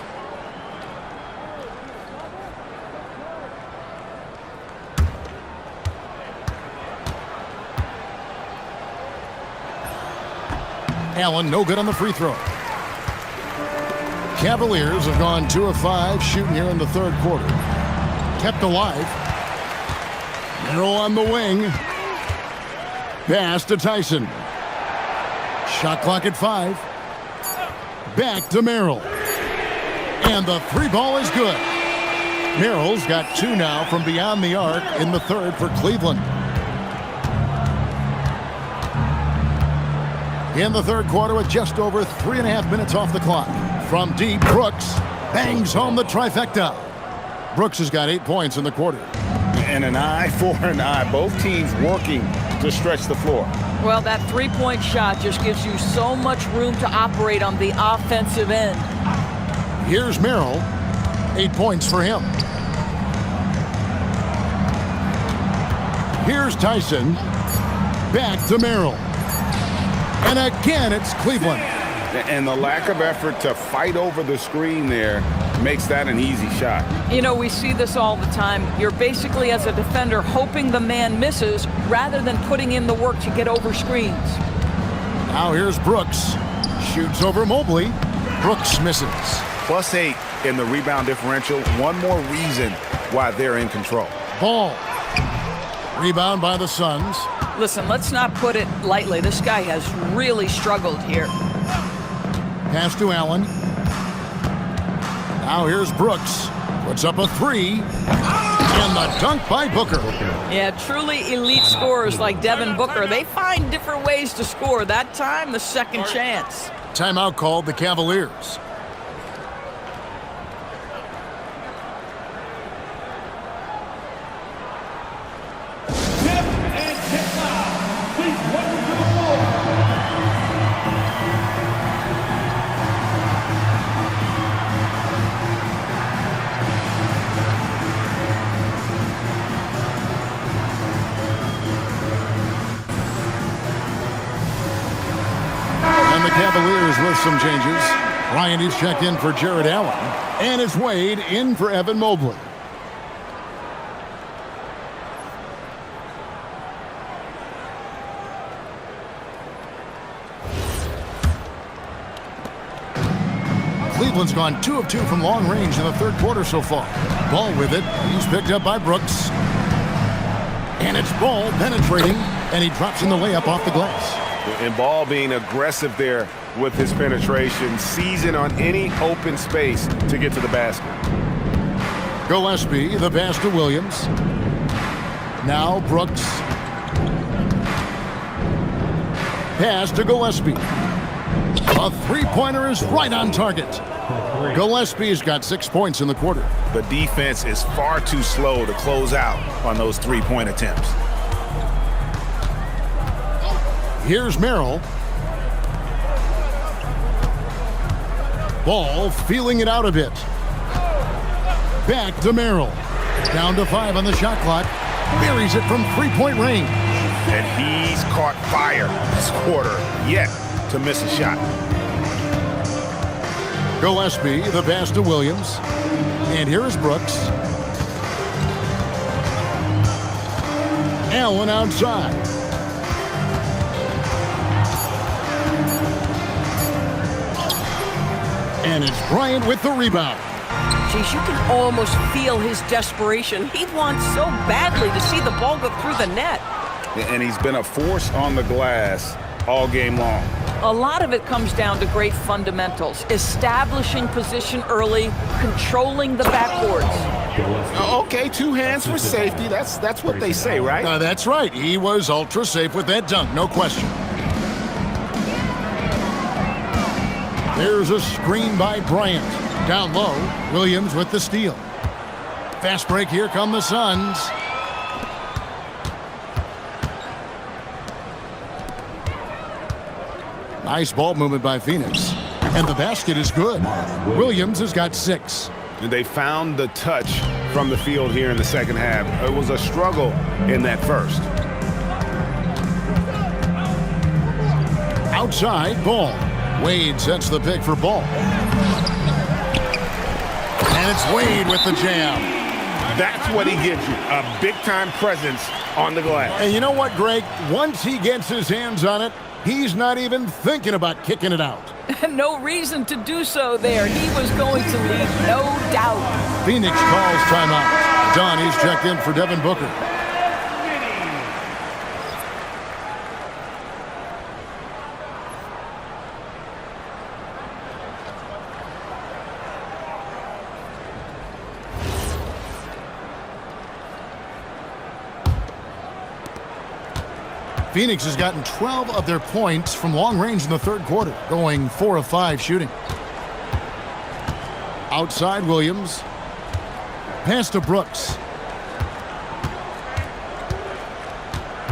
Allen, no good on the free throw. Cavaliers have gone 2 of 5 shooting here in the 3rd quarter. Kept alive. Merrill on the wing. Pass to Tyson. Shot clock at 5. Back to Merrill. And the 3 ball is good. Merrill's got 2 now from beyond the arc in the 3rd for Cleveland. In the 3rd quarter with just over 3.5 minutes off the clock. From deep, Brooks bangs home the trifecta. Brooks has got 8 points in the quarter. And an eye for an eye. Both teams working to stretch the floor. Well, that 3-point shot just gives you so much room to operate on the offensive end. Here's Merrill. 8 points for him. Here's Tyson. Back to Merrill. And again, it's Cleveland. And the lack of effort to fight over the screen there makes that an easy shot. You know, we see this all the time. You're basically, as a defender, hoping the man misses rather than putting in the work to get over screens. Now here's Brooks. Shoots over Mobley. Brooks misses. +8 in the rebound differential. One more reason why they're in control. Ball. Rebound by the Suns. Listen, let's not put it lightly. This guy has really struggled here. Pass to Allen. Now here's Brooks. Puts up a 3. And the dunk by Booker. Yeah, truly elite scorers like Devin Booker. They find different ways to score. That time, the second chance. Timeout called the Cavaliers. And the Cavaliers with some changes. Bryant is checked in for Jared Allen. And it's Wade in for Evan Mobley. Cleveland's gone 2 of 2 from long range in the third quarter so far. Ball with it. He's picked up by Brooks. And it's Ball penetrating. And he drops in the layup off the glass. And Ball being aggressive there with his penetration, seizing on any open space to get to the basket. Gillespie, the pass to Williams. Now Brooks. Pass to Gillespie. A three-pointer is right on target. Gillespie's got 6 points in the quarter. The defense is far too slow to close out on those three-point attempts. Here's Merrill. Ball feeling it out a bit. Back to Merrill. Down to 5 on the shot clock. Buries it from three-point range. And he's caught fire this quarter, yet to miss a shot. Gillespie, the pass to Williams. And here is Brooks. Allen outside. And it's Bryant with the rebound. Geez, you can almost feel his desperation. He wants so badly to see the ball go through the net. And he's been a force on the glass all game long. A lot of it comes down to great fundamentals. Establishing position early, controlling the backboards. Okay, 2 hands for safety. That's what they say, right? That's right. He was ultra safe with that dunk, no question. There's a screen by Bryant. Down low, Williams with the steal. Fast break, here come the Suns. Nice ball movement by Phoenix. And the basket is good. Williams has got 6. And they found the touch from the field here in the second half. It was a struggle in that first. Outside, Ball. Wade sets the pick for Ball. And it's Wade with the jam. That's what he gives you, a big-time presence on the glass. And you know what, Greg? Once he gets his hands on it, he's not even thinking about kicking it out. No reason to do so there. He was going to lead, no doubt. Phoenix calls timeout. Donnie's checked in for Devin Booker. Phoenix has gotten 12 of their points from long range in the third quarter, going 4 of 5 shooting. Outside Williams. Pass to Brooks.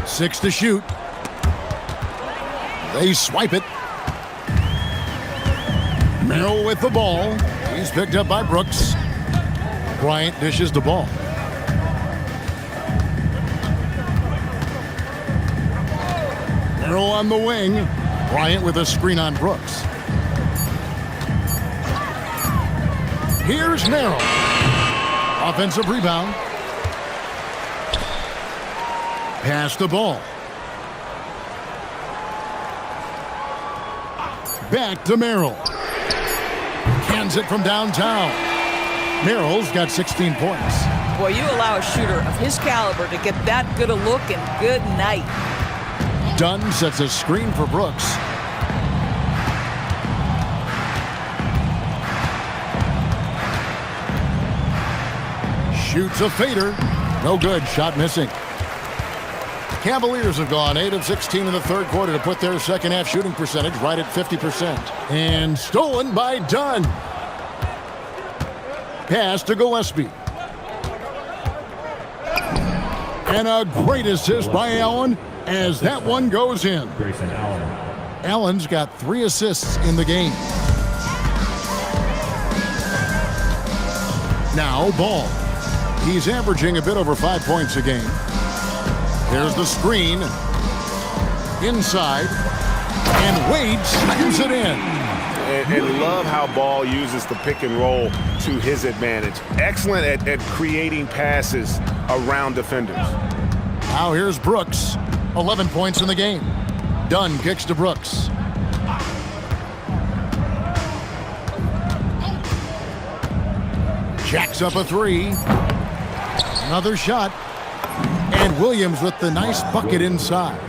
6 to shoot. They swipe it. Merrill with the ball. He's picked up by Brooks. Bryant dishes the ball. Merrill on the wing. Bryant with a screen on Brooks. Here's Merrill. Offensive rebound. Pass the ball. Back to Merrill. Cans it from downtown. Merrill's got 16 points. Boy, you allow a shooter of his caliber to get that good a look, and good night. Dunn sets a screen for Brooks. Shoots a fader. No good. Shot missing. Cavaliers have gone 8 of 16 in the third quarter to put their second half shooting percentage right at 50%. And stolen by Dunn. Pass to Gillespie. And a great assist by Allen as that one goes in. Allen's got 3 assists in the game. Now Ball. He's averaging a bit over 5 points a game. There's the screen. Inside. And Wade slams it in. And love how Ball uses the pick and roll to his advantage. Excellent at creating passes around defenders. Now here's Brooks. 11 points in the game. Dunn kicks to Brooks. Jacks up a three. Another shot. And Williams with the nice bucket inside.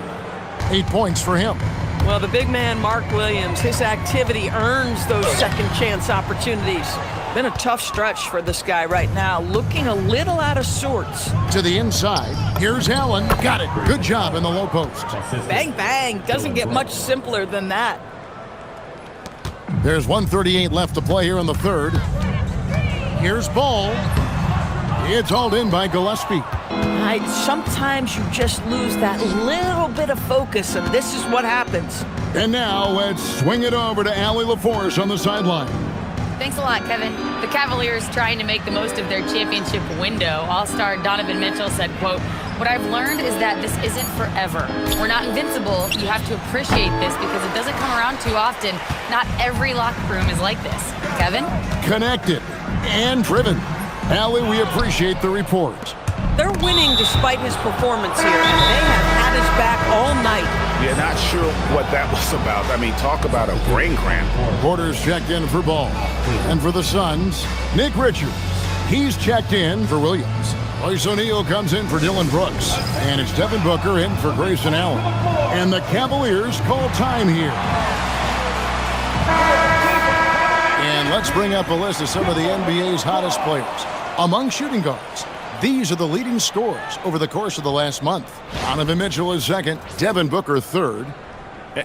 8 points for him. Well, the big man, Mark Williams, his activity earns those second chance opportunities. Been a tough stretch for this guy right now, looking a little out of sorts. To the inside. Here's Allen. Got it. Good job in the low post. Bang, bang. Doesn't get much simpler than that. There's 1:38 left to play here in the third. Here's Ball. It's hauled in by Gillespie. Sometimes you just lose that little bit of focus, and this is what happens. And now let's swing it over to Allie LaForce on the sideline. Thanks a lot, Kevin. The Cavaliers trying to make the most of their championship window. All-star Donovan Mitchell said, quote, "What I've learned is that this isn't forever. We're not invincible. You have to appreciate this because it doesn't come around too often. Not every locker room is like this." Kevin? Connected and driven. Allie, we appreciate the report. They're winning despite his performance here, and they have had his back all night. Yeah, not sure what that was about. I mean, talk about a brain cramp. Porter's checked in for Ball. And for the Suns, Nick Richards. He's checked in for Williams. Royce O'Neal comes in for Dylan Brooks. And it's Devin Booker in for Grayson Allen. And the Cavaliers call time here. And let's bring up a list of some of the NBA's hottest players. Among shooting guards, these are the leading scorers over the course of the last month. Donovan Mitchell is second, Devin Booker third.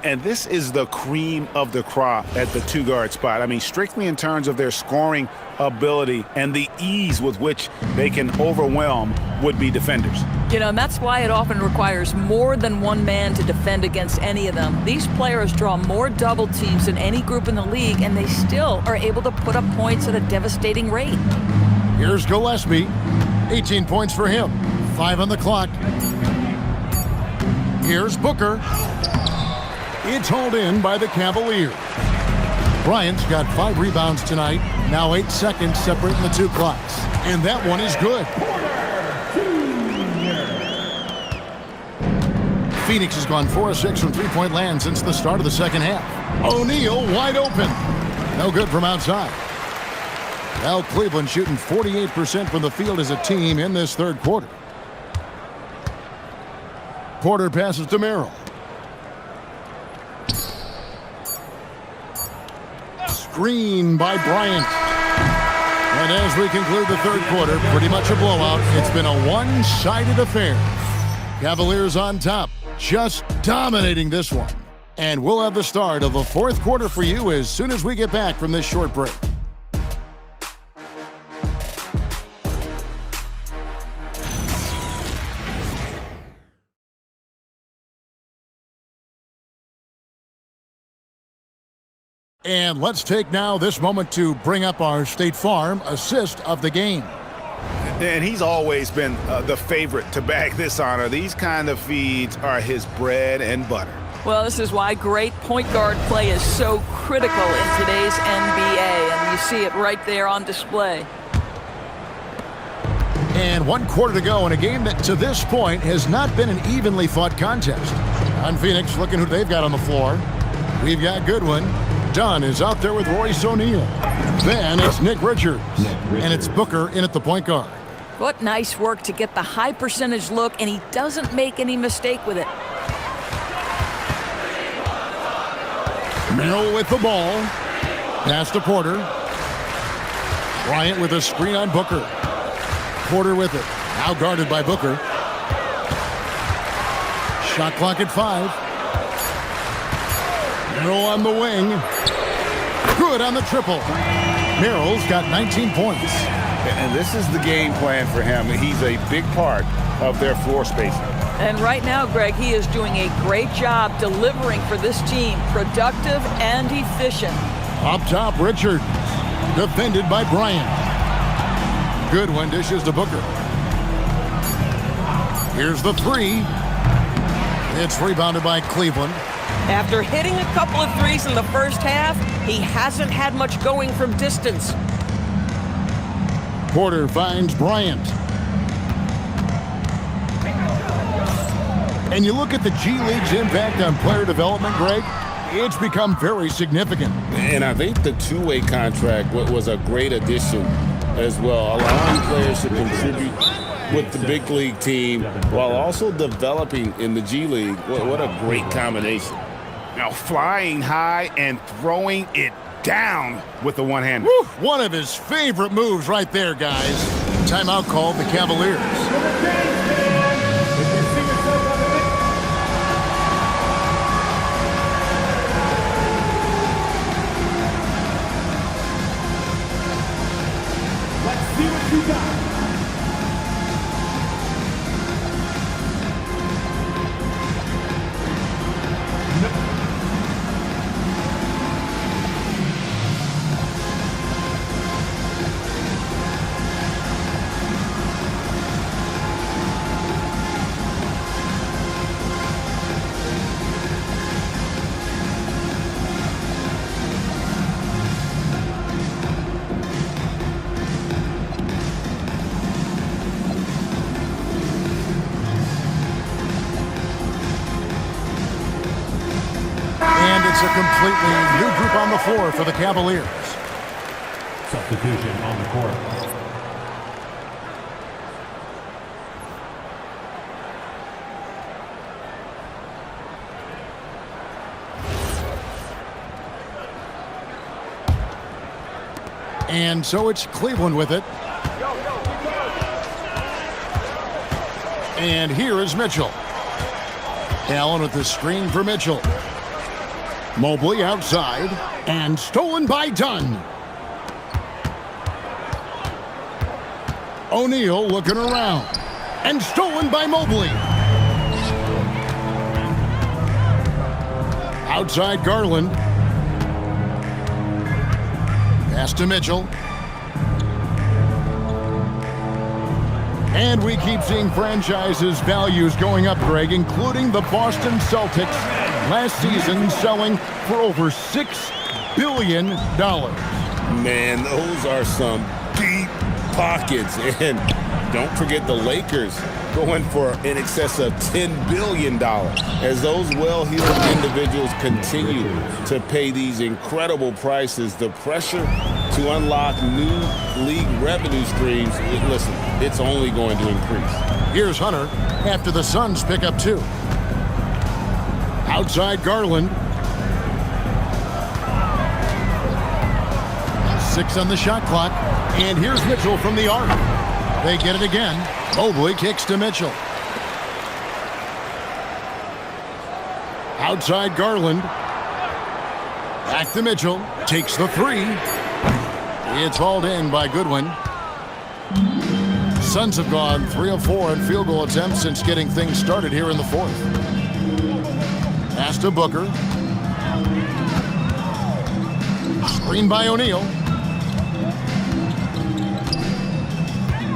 And this is the cream of the crop at the two-guard spot. I mean, strictly in terms of their scoring ability and the ease with which they can overwhelm would-be defenders. You know, and that's why it often requires more than one man to defend against any of them. These players draw more double teams than any group in the league, and they still are able to put up points at a devastating rate. Here's Gillespie. 18 points for him. 5 on the clock. Here's Booker. It's hauled in by the Cavaliers. Bryant's got 5 rebounds tonight. Now 8 seconds separating the two clocks. And that one is good. Phoenix has gone 4 of 6 from three-point land since the start of the second half. O'Neal wide open. No good from outside. Well, Cleveland shooting 48% from the field as a team in this third quarter. Porter passes to Merrill. Screen by Bryant. And as we conclude the third quarter, pretty much a blowout. It's been a one-sided affair. Cavaliers on top, just dominating this one. And we'll have the start of the fourth quarter for you as soon as we get back from this short break. And let's take now this moment to bring up our State Farm assist of the game. And he's always been the favorite to bag this honor. These kind of feeds are his bread and butter. Well, this is why great point guard play is so critical in today's NBA, and you see it right there on display. And 1 quarter to go in a game that to this point has not been an evenly fought contest. On Phoenix, looking who they've got on the floor. We've got Goodwin. Dunn is out there with Royce O'Neal. Then it's Nick Richards. And it's Booker in at the point guard. What nice work to get the high percentage look, and he doesn't make any mistake with it. Merrill with the ball. Pass to Porter. Bryant with a screen on Booker. Porter with it. Now guarded by Booker. Shot clock at 5. Merrill on the wing. Good on the triple. Merrill's got 19 points. And this is the game plan for him. He's a big part of their floor spacing. And right now, Greg, he is doing a great job delivering for this team. Productive and efficient. Up top, Richards. Defended by Bryant. Goodwin dishes to Booker. Here's the three. It's rebounded by Cleveland. After hitting a couple of threes in the first half, he hasn't had much going from distance. Porter finds Bryant. And you look at the G League's impact on player development, Greg, it's become very significant. And I think the two-way contract was a great addition as well, allowing players to contribute with the big league team while also developing in the G League. What a great combination. Now flying high and throwing it down with the one-hander. One of his favorite moves right there, guys. Timeout called the Cavaliers. Let's see what you got. It's a completely new group on the floor for the Cavaliers. Substitution on the court. And so it's Cleveland with it. And here is Mitchell. Allen with the screen for Mitchell. Mobley outside, and stolen by Dunn. O'Neal looking around, and stolen by Mobley. Outside Garland. Pass to Mitchell. And we keep seeing franchises' values going up, Greg, including the Boston Celtics last season selling for over $6 billion. Man, those are some deep pockets. And don't forget the Lakers going for in excess of $10 billion as those well-heeled individuals continue to pay these incredible prices. The pressure to unlock new league revenue streams, listen, it's only going to increase. Here's Hunter after the Suns pick up 2. Outside Garland. 6 on the shot clock. And here's Mitchell from the arc. They get it again. Mobley kicks to Mitchell. Outside Garland. Back to Mitchell. Takes the 3. It's hauled in by Goodwin. Suns have gone 3 of 4 in field goal attempts since getting things started here in the 4th. Pass to Booker. Screen by O'Neal.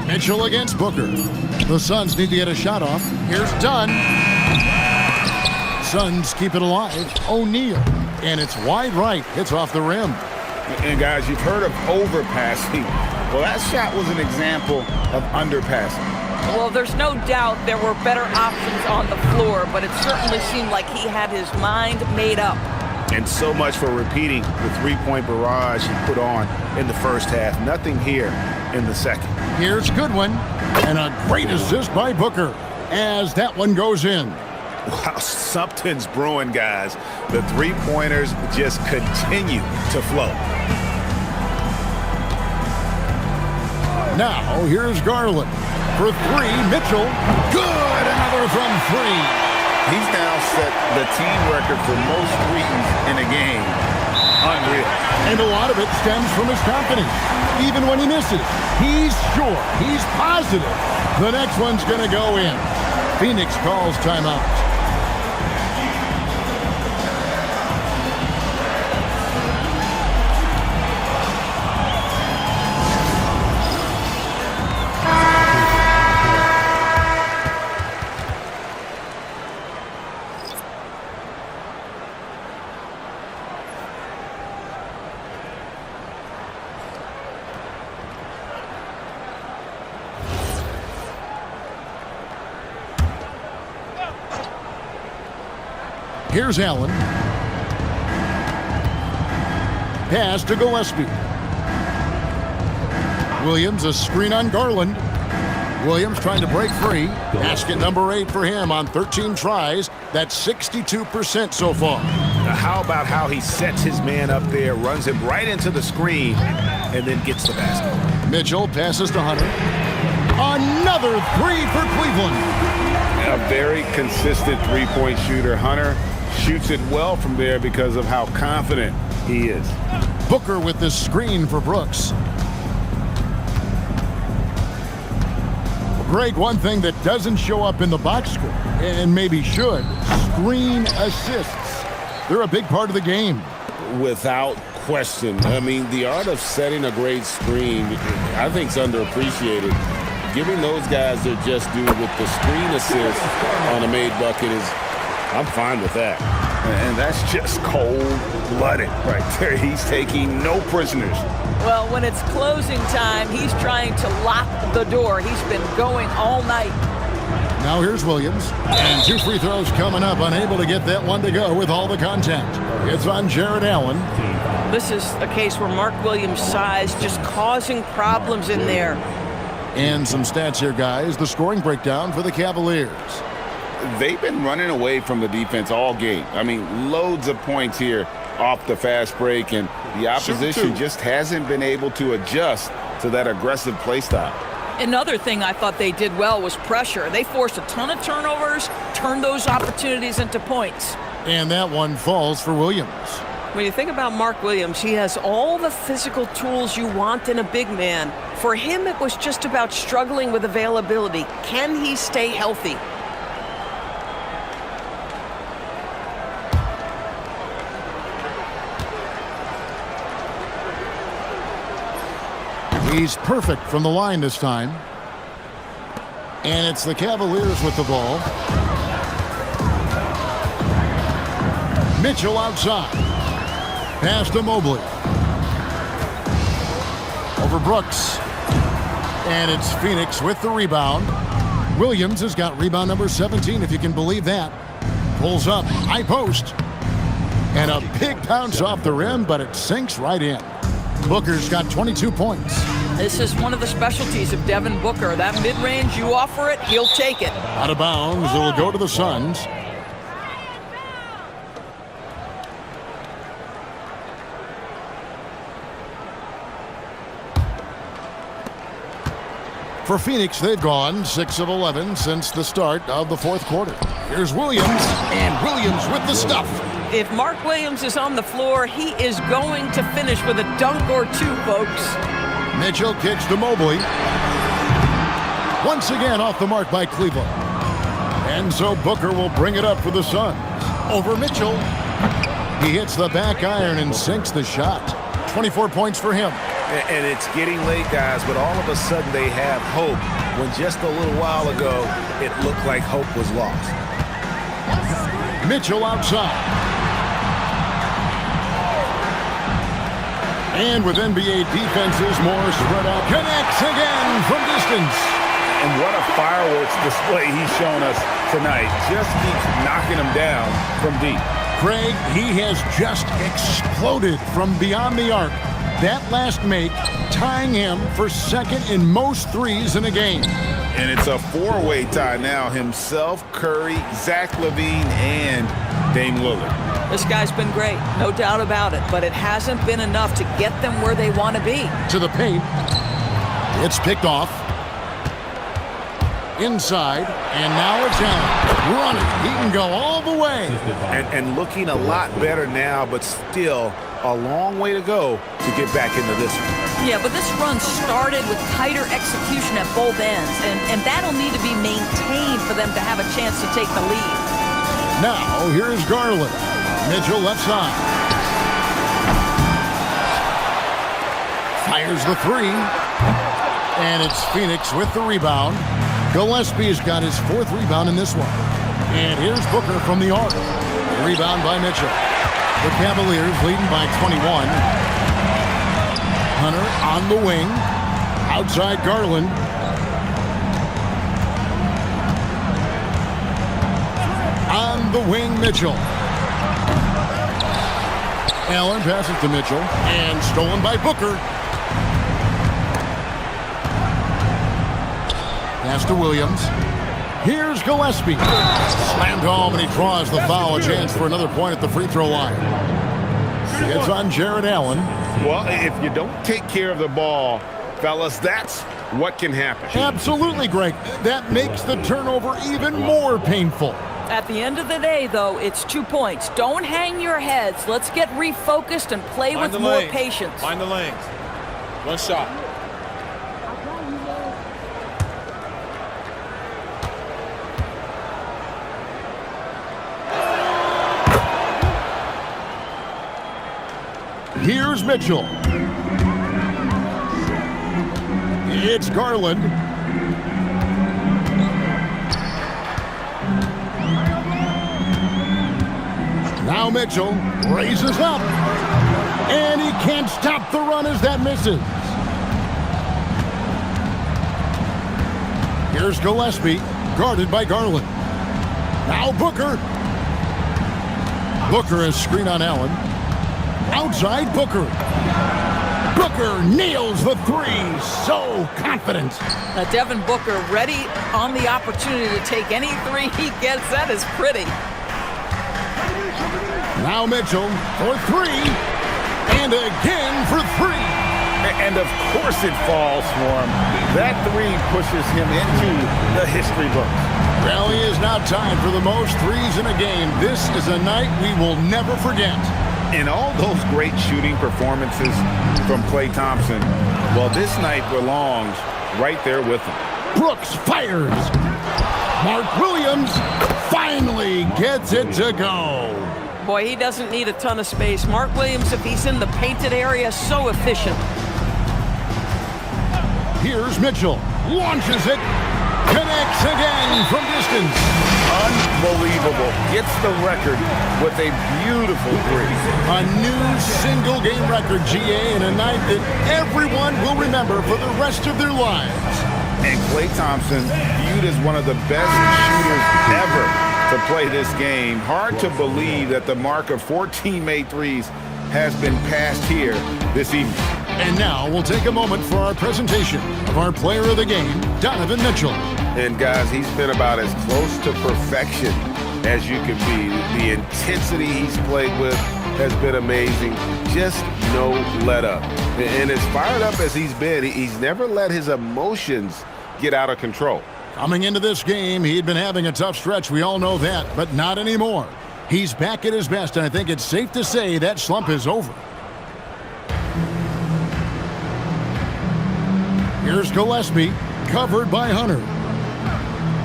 Mitchell against Booker. The Suns need to get a shot off. Here's Dunn. Suns keep it alive. O'Neal. And it's wide right. Hits off the rim. And guys, you've heard of overpassing. Well, that shot was an example of underpassing. Well, there's no doubt there were better options on the floor, but it certainly seemed like he had his mind made up. And so much for repeating the three-point barrage he put on in the first half. Nothing here in the second. Here's Goodwin. And a great assist by Booker as that one goes in. Wow, something's brewing, guys. The three-pointers just continue to flow. Now, here's Garland. For 3, Mitchell. Good! Another from 3. He's now set the team record for most threes in a game. Unreal. And a lot of it stems from his confidence. Even when he misses, he's sure, he's positive the next one's going to go in. Phoenix calls timeout. Here's Allen. Pass to Gillespie. Williams, a screen on Garland. Williams trying to break free. Basket number 8 for him on 13 tries. That's 62% so far. Now, how about how he sets his man up there, runs him right into the screen, and then gets the basket? Mitchell passes to Hunter. Another 3 for Cleveland. A very consistent three-point shooter. Hunter shoots it well from there because of how confident he is. Booker with the screen for Brooks. Greg, one thing that doesn't show up in the box score, and maybe should, screen assists. They're a big part of the game. Without question. I mean, the art of setting a great screen, I think, is underappreciated. Giving those guys their just due with the screen assist on a made bucket is, I'm fine with that. And that's just cold-blooded right there. He's taking no prisoners. Well, when it's closing time, he's trying to lock the door. He's been going all night. Now here's Williams. And 2 free throws coming up. Unable to get that one to go with all the contact. It's on Jared Allen. This is a case where Mark Williams' size just causing problems in there. And some stats here, guys. The scoring breakdown for the Cavaliers. They've been running away from the defense all game. I mean, loads of points here off the fast break, and the opposition just hasn't been able to adjust to that aggressive play style. Another thing I thought they did well was pressure. They forced a ton of turnovers, turned those opportunities into points. And that one falls for Williams. When you think about Mark Williams, he has all the physical tools you want in a big man. For him, it was just about struggling with availability. Can he stay healthy? He's perfect from the line this time. And it's the Cavaliers with the ball. Mitchell outside. Pass to Mobley. Over Brooks. And it's Phoenix with the rebound. Williams has got rebound number 17, if you can believe that. Pulls up, high post. And a big bounce off the rim, but it sinks right in. Booker's got 22 points. This is one of the specialties of Devin Booker. That mid-range, you offer it, he'll take it. Out of bounds, it'll go to the Suns. For Phoenix, they've gone 6 of 11 since the start of the fourth quarter. Here's Williams, and Williams with the stuff. If Mark Williams is on the floor, he is going to finish with a dunk or two, folks. Mitchell kicks to Mobley. Once again off the mark by Cleveland. And so Booker will bring it up for the Suns. Over Mitchell. He hits the back iron and sinks the shot. 24 points for him. And it's getting late, guys, but all of a sudden they have hope when just a little while ago it looked like hope was lost. Mitchell outside. And with NBA defenses more spread out, connects again from distance. And what a fireworks display he's shown us tonight. Just keeps knocking them down from deep. Craig, he has just exploded from beyond the arc. That last make tying him for second in most threes in a game. And it's a four-way tie now. Himself, Curry, Zach LaVine, and Dame Lillard. This guy's been great, no doubt about it, but it hasn't been enough to get them where they want to be. To the paint. It's picked off. Inside, and now it's Allen. Running. He can go all the way. And looking a lot better now, but still a long way to go to get back into this one. Yeah, but this run started with tighter execution at both ends, and that'll need to be maintained for them to have a chance to take the lead. Now, here's Garland. Mitchell left side. Fires the three. And it's Phoenix with the rebound. Gillespie's got his fourth rebound in this one. And here's Booker from the arc. Rebound by Mitchell. The Cavaliers leading by 21. Hunter on the wing. Outside Garland. On the wing, Mitchell. Allen passes to Mitchell, and stolen by Booker. Pass to Williams. Here's Gillespie. Slammed home, and he draws the foul. A chance for another point at the free throw line. It's on Jared Allen. Well, if you don't take care of the ball, fellas, that's what can happen. Absolutely, Greg. That makes the turnover even more painful. At the end of the day, though, it's 2 points. Don't hang your heads. Let's get refocused and play with more patience. Find the lanes. One shot. Here's Mitchell. It's Garland. Now Mitchell raises up. And he can't stop the run as that misses. Here's Gillespie, guarded by Garland. Now Booker. Booker is screen on Allen. Outside Booker. Booker nails the three. So confident. Devin Booker ready on the opportunity to take any three he gets. That is pretty. Now Mitchell for three. And again for three. And of course it falls for him. That three pushes him into the history books. Well, he is now tied for the most threes in a game. This is a night we will never forget. In all those great shooting performances from Klay Thompson, well, this night belongs right there with him. Brooks fires. Mark Williams finally gets it to go. Boy, he doesn't need a ton of space. Mark Williams, if he's in the painted area, so efficient. Here's Mitchell. Launches it. Connects again from distance. Unbelievable. Gets the record with a beautiful three. A new single-game record, GA, in a night that everyone will remember for the rest of their lives. And Klay Thompson, viewed as one of the best shooters ever to play this game. Hard to believe that the mark of 14 made threes has been passed here this evening. And now we'll take a moment for our presentation of our player of the game, Donovan Mitchell. And guys, he's been about as close to perfection as you can be. The intensity he's played with has been amazing. Just no let up. And as fired up as he's been, he's never let his emotions get out of control. Coming into this game, he'd been having a tough stretch. We all know that, but not anymore. He's back at his best, and I think it's safe to say that slump is over. Here's Gillespie, covered by Hunter.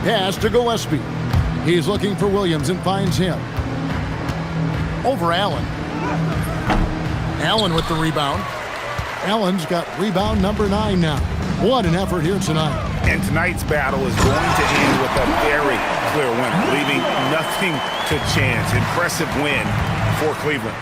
Pass to Gillespie. He's looking for Williams and finds him. Over Allen. Allen with the rebound. Allen's got rebound number 9 now. What an effort here tonight. And tonight's battle is going to end with a very clear winner, leaving nothing to chance. Impressive win for Cleveland.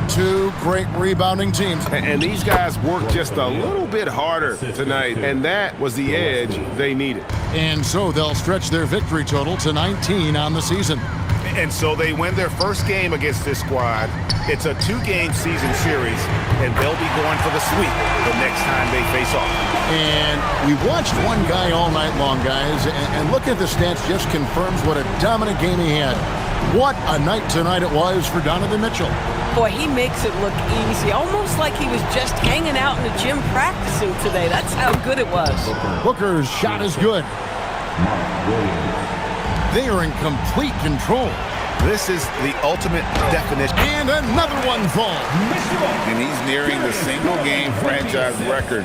Two great rebounding teams. And these guys worked just a little bit harder tonight, and that was the edge they needed. And so they'll stretch their victory total to 19 on the season. And so they win their first game against this squad. It's a 2-game season series, and they'll be going for the sweep the next time they face off. And we watched one guy all night long, guys, and look at the stats just confirms what a dominant game he had. What a night tonight it was for Donovan Mitchell. Boy, he makes it look easy, almost like he was just hanging out in the gym practicing today. That's how good it was. Booker's shot is good. They are in complete control. This is the ultimate definition. And another one falls. And he's nearing the single-game franchise record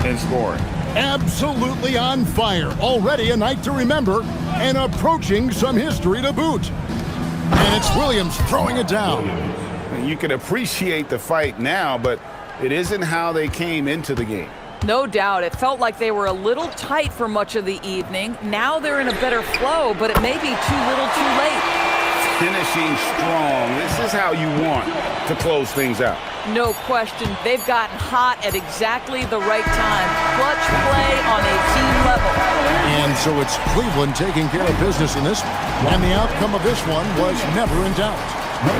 in scoring. Absolutely on fire. Already a night to remember and approaching some history to boot. And it's Williams throwing it down. You can appreciate the fight now, but it isn't how they came into the game. No doubt. It felt like they were a little tight for much of the evening. Now they're in a better flow, but it may be too little too late. Finishing strong. This is how you want to close things out. No question. They've gotten hot at exactly the right time. Clutch play on a team level. And so it's Cleveland taking care of business in this one. And the outcome of this one was never in doubt.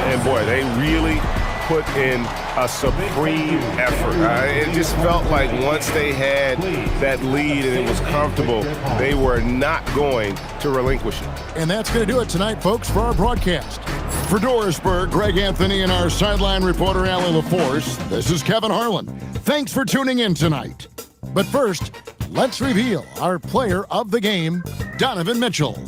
And boy, they really put in a supreme effort. It just felt like once they had that lead and it was comfortable, they were not going to relinquish it. And that's going to do it tonight, folks, for our broadcast. For Dorisburg, Greg Anthony, and our sideline reporter, Allie LaForce, this is Kevin Harlan. Thanks for tuning in tonight. But first, let's reveal our player of the game, Donovan Mitchell.